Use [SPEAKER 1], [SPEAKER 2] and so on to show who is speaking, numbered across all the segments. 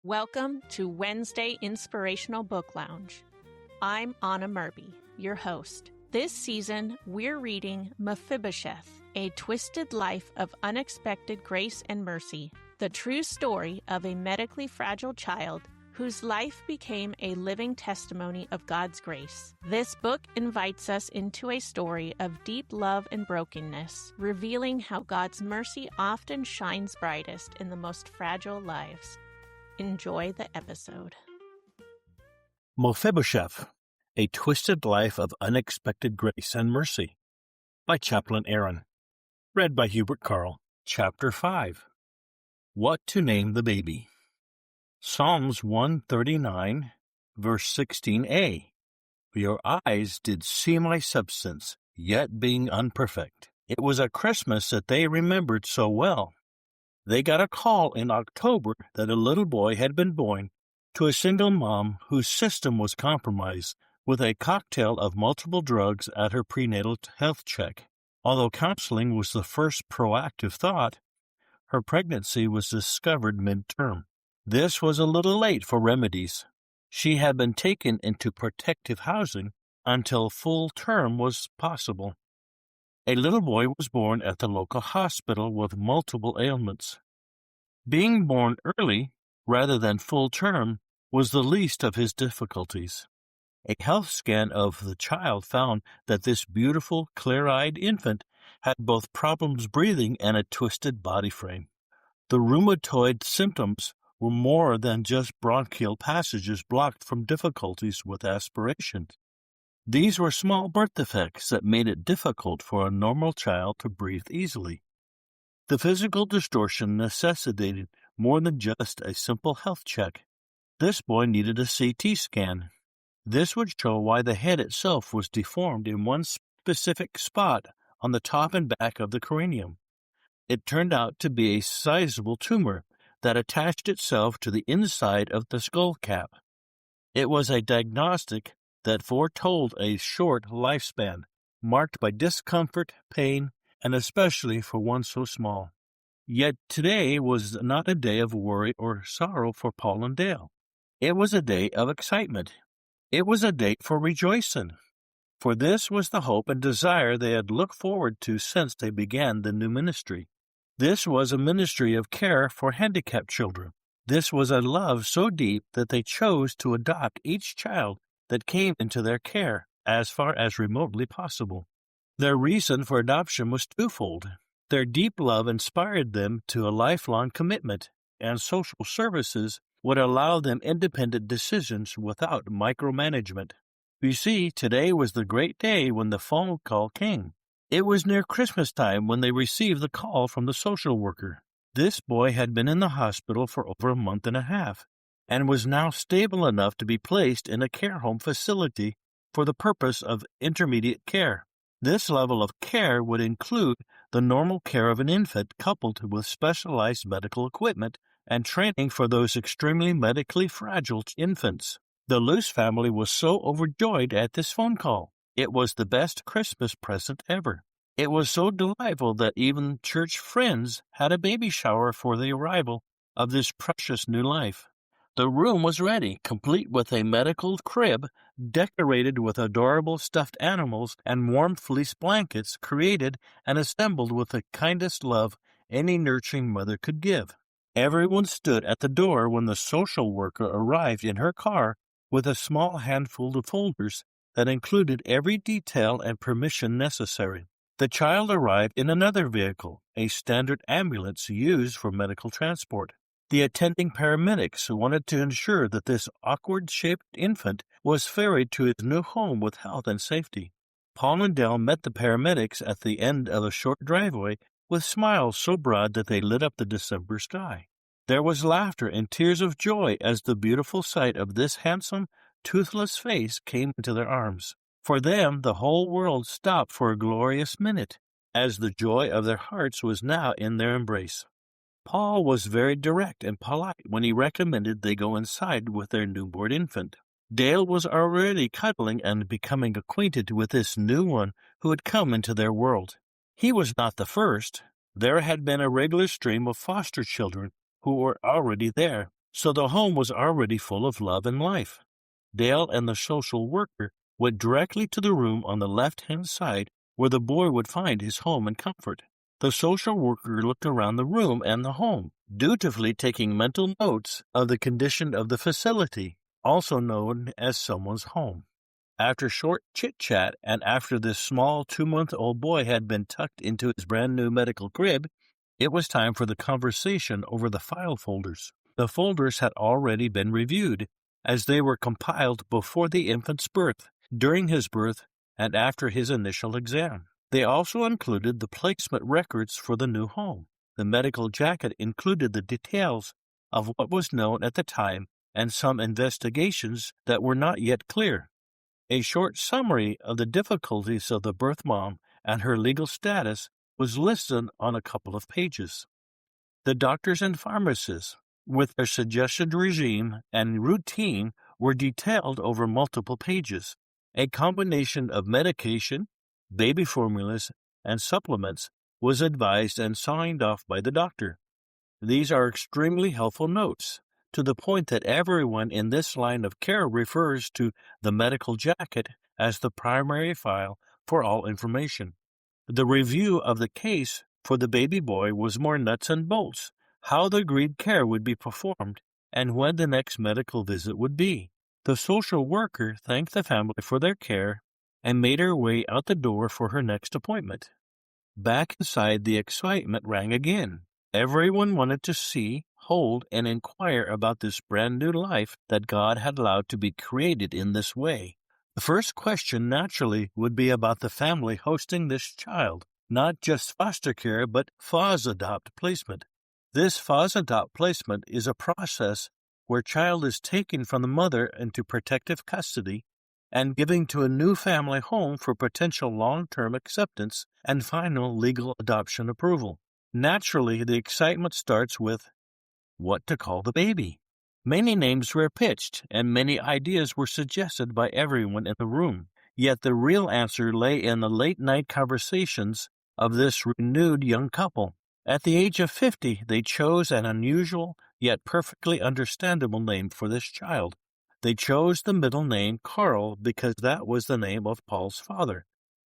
[SPEAKER 1] Welcome to Wednesday Inspirational Book Lounge. I'm Anna Murby, your host. This season, we're reading Mephibosheth, A Twisted Life of Unexpected Grace and Mercy, the true story of a medically fragile child whose life became a living testimony of God's grace. This book invites us into a story of deep love and brokenness, revealing how God's mercy often shines brightest in the most fragile lives. Enjoy the episode.
[SPEAKER 2] Mephibosheth, A Twisted Life of Unexpected Grace and Mercy, by Chaplain Aaron. Read by Hubert Carl. Chapter 5. What to Name the Baby. Psalms 139, verse 16a. Your eyes did see my substance, yet being unperfect. It was a Christmas that they remembered so well. They got a call in October that a little boy had been born to a single mom whose system was compromised with a cocktail of multiple drugs at her prenatal health check. Although counseling was the first proactive thought, her pregnancy was discovered mid-term. This was a little late for remedies. She had been taken into protective housing until full term was possible. A little boy was born at the local hospital with multiple ailments. Being born early, rather than full term, was the least of his difficulties. A health scan of the child found that this beautiful, clear-eyed infant had both problems breathing and a twisted body frame. The rheumatoid symptoms were more than just bronchial passages blocked from difficulties with aspiration. These were small birth defects that made it difficult for a normal child to breathe easily. The physical distortion necessitated more than just a simple health check. This boy needed a CT scan. This would show why the head itself was deformed in one specific spot on the top and back of the cranium. It turned out to be a sizable tumor that attached itself to the inside of the skull cap. It was a diagnostic that foretold a short lifespan, marked by discomfort, pain, and especially for one so small. Yet today was not a day of worry or sorrow for Paul and Dale. It was a day of excitement. It was a day for rejoicing, for this was the hope and desire they had looked forward to since they began the new ministry. This was a ministry of care for handicapped children. This was a love so deep that they chose to adopt each child that came into their care as far as remotely possible. Their reason for adoption was twofold. Their deep love inspired them to a lifelong commitment, and social services would allow them independent decisions without micromanagement. You see, today was the great day when the phone call came. It was near Christmas time when they received the call from the social worker. This boy had been in the hospital for over a month and a half, and was now stable enough to be placed in a care home facility for the purpose of intermediate care. This level of care would include the normal care of an infant coupled with specialized medical equipment and training for those extremely medically fragile infants. The Luce family was so overjoyed at this phone call. It was the best Christmas present ever. It was so delightful that even church friends had a baby shower for the arrival of this precious new life. The room was ready, complete with a medical crib, decorated with adorable stuffed animals and warm fleece blankets created and assembled with the kindest love any nurturing mother could give. Everyone stood at the door when the social worker arrived in her car with a small handful of folders that included every detail and permission necessary. The child arrived in another vehicle, a standard ambulance used for medical transport. The attending paramedics wanted to ensure that this awkward-shaped infant was ferried to his new home with health and safety. Paul and Dell met the paramedics at the end of a short driveway with smiles so broad that they lit up the December sky. There was laughter and tears of joy as the beautiful sight of this handsome, toothless face came into their arms. For them, the whole world stopped for a glorious minute, as the joy of their hearts was now in their embrace. Paul was very direct and polite when he recommended they go inside with their newborn infant. Dale was already cuddling and becoming acquainted with this new one who had come into their world. He was not the first. There had been a regular stream of foster children who were already there, so the home was already full of love and life. Dale and the social worker went directly to the room on the left-hand side where the boy would find his home and comfort. The social worker looked around the room and the home, dutifully taking mental notes of the condition of the facility, also known as someone's home. After short chit-chat and after this small 2-month-old boy had been tucked into his brand-new medical crib, it was time for the conversation over the file folders. The folders had already been reviewed, as they were compiled before the infant's birth, during his birth, and after his initial exam. They also included the placement records for the new home. The medical jacket included the details of what was known at the time and some investigations that were not yet clear. A short summary of the difficulties of the birth mom and her legal status was listed on a couple of pages. The doctors and pharmacists, with their suggested regime and routine, were detailed over multiple pages. A combination of medication, baby formulas, and supplements was advised and signed off by the doctor. These are extremely helpful notes, to the point that everyone in this line of care refers to the medical jacket as the primary file for all information. The review of the case for the baby boy was more nuts and bolts, how the agreed care would be performed, and when the next medical visit would be. The social worker thanked the family for their care and made her way out the door for her next appointment. Back inside, the excitement rang again. Everyone wanted to see, hold, and inquire about this brand new life that God had allowed to be created in this way. The first question naturally would be about the family hosting this child, not just foster care, but FOS-adopt placement. This FOS-adopt placement is a process where child is taken from the mother into protective custody and given to a new family home for potential long-term acceptance and final legal adoption approval. Naturally, the excitement starts with what to call the baby. Many names were pitched, and many ideas were suggested by everyone in the room. Yet the real answer lay in the late-night conversations of this renewed young couple. At the age of 50, they chose an unusual yet perfectly understandable name for this child. They chose the middle name Carl because that was the name of Paul's father,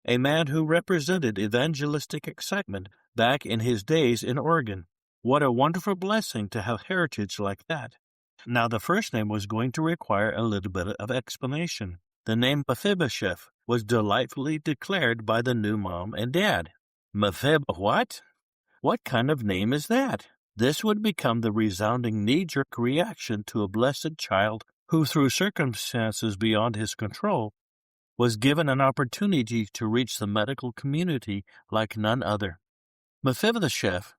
[SPEAKER 2] a man who represented evangelistic excitement back in his days in Oregon. What a wonderful blessing to have heritage like that. Now, the first name was going to require a little bit of explanation. The name Mephibosheth was delightfully declared by the new mom and dad. What? What kind of name is that? This would become the resounding knee-jerk reaction to a blessed child who, through circumstances beyond his control, was given an opportunity to reach the medical community like none other. Mephibosheth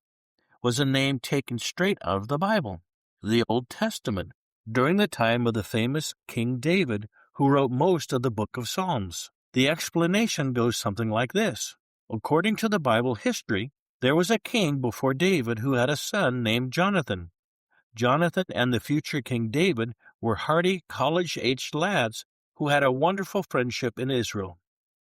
[SPEAKER 2] was a name taken straight out of the Bible, the Old Testament, during the time of the famous King David, who wrote most of the book of Psalms. The explanation goes something like this. According to the Bible history, there was a king before David who had a son named Jonathan. Jonathan and the future King David were hardy, college-aged lads who had a wonderful friendship in Israel.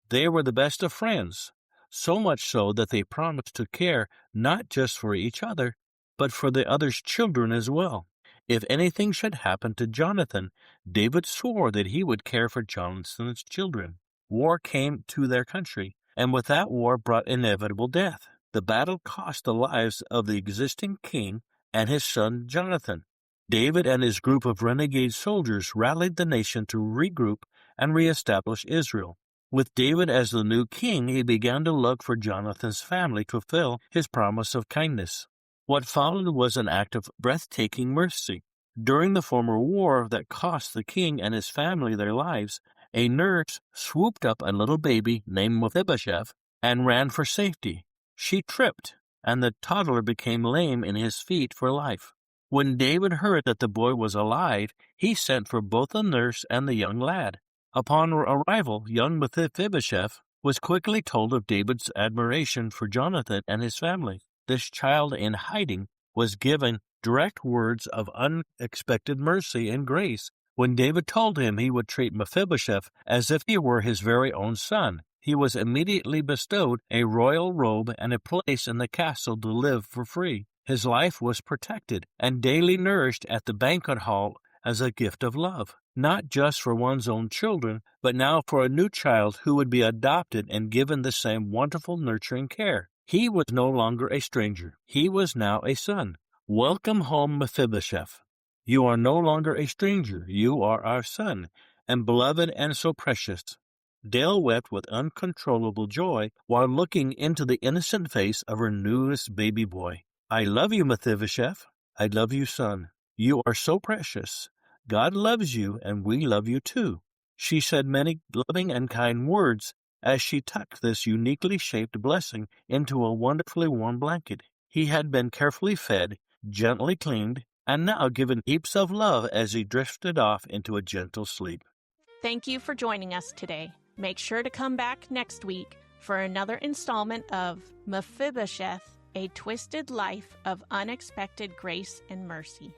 [SPEAKER 2] They were the best of friends, so much so that they promised to care not just for each other, but for the other's children as well. If anything should happen to Jonathan, David swore that he would care for Jonathan's children. War came to their country, and with that war brought inevitable death. The battle cost the lives of the existing king and his son Jonathan. David and his group of renegade soldiers rallied the nation to regroup and reestablish Israel. With David as the new king, he began to look for Jonathan's family to fulfill his promise of kindness. What followed was an act of breathtaking mercy. During the former war that cost the king and his family their lives, a nurse swooped up a little baby named Mephibosheth and ran for safety. She tripped, and the toddler became lame in his feet for life. When David heard that the boy was alive, he sent for both the nurse and the young lad. Upon arrival, young Mephibosheth was quickly told of David's admiration for Jonathan and his family. This child in hiding was given direct words of unexpected mercy and grace. When David told him he would treat Mephibosheth as if he were his very own son, he was immediately bestowed a royal robe and a place in the castle to live for free. His life was protected and daily nourished at the banquet hall as a gift of love, not just for one's own children, but now for a new child who would be adopted and given the same wonderful nurturing care. He was no longer a stranger. He was now a son. Welcome home, Mephibosheth. You are no longer a stranger. You are our son, and beloved and so precious. Dale wept with uncontrollable joy while looking into the innocent face of her newest baby boy. I love you, Mephibosheth. I love you, son. You are so precious. God loves you, and we love you too. She said many loving and kind words as she tucked this uniquely shaped blessing into a wonderfully warm blanket. He had been carefully fed, gently cleaned, and now given heaps of love as he drifted off into a gentle sleep.
[SPEAKER 1] Thank you for joining us today. Make sure to come back next week for another installment of Mephibosheth, A Twisted Life of Unexpected Grace and Mercy.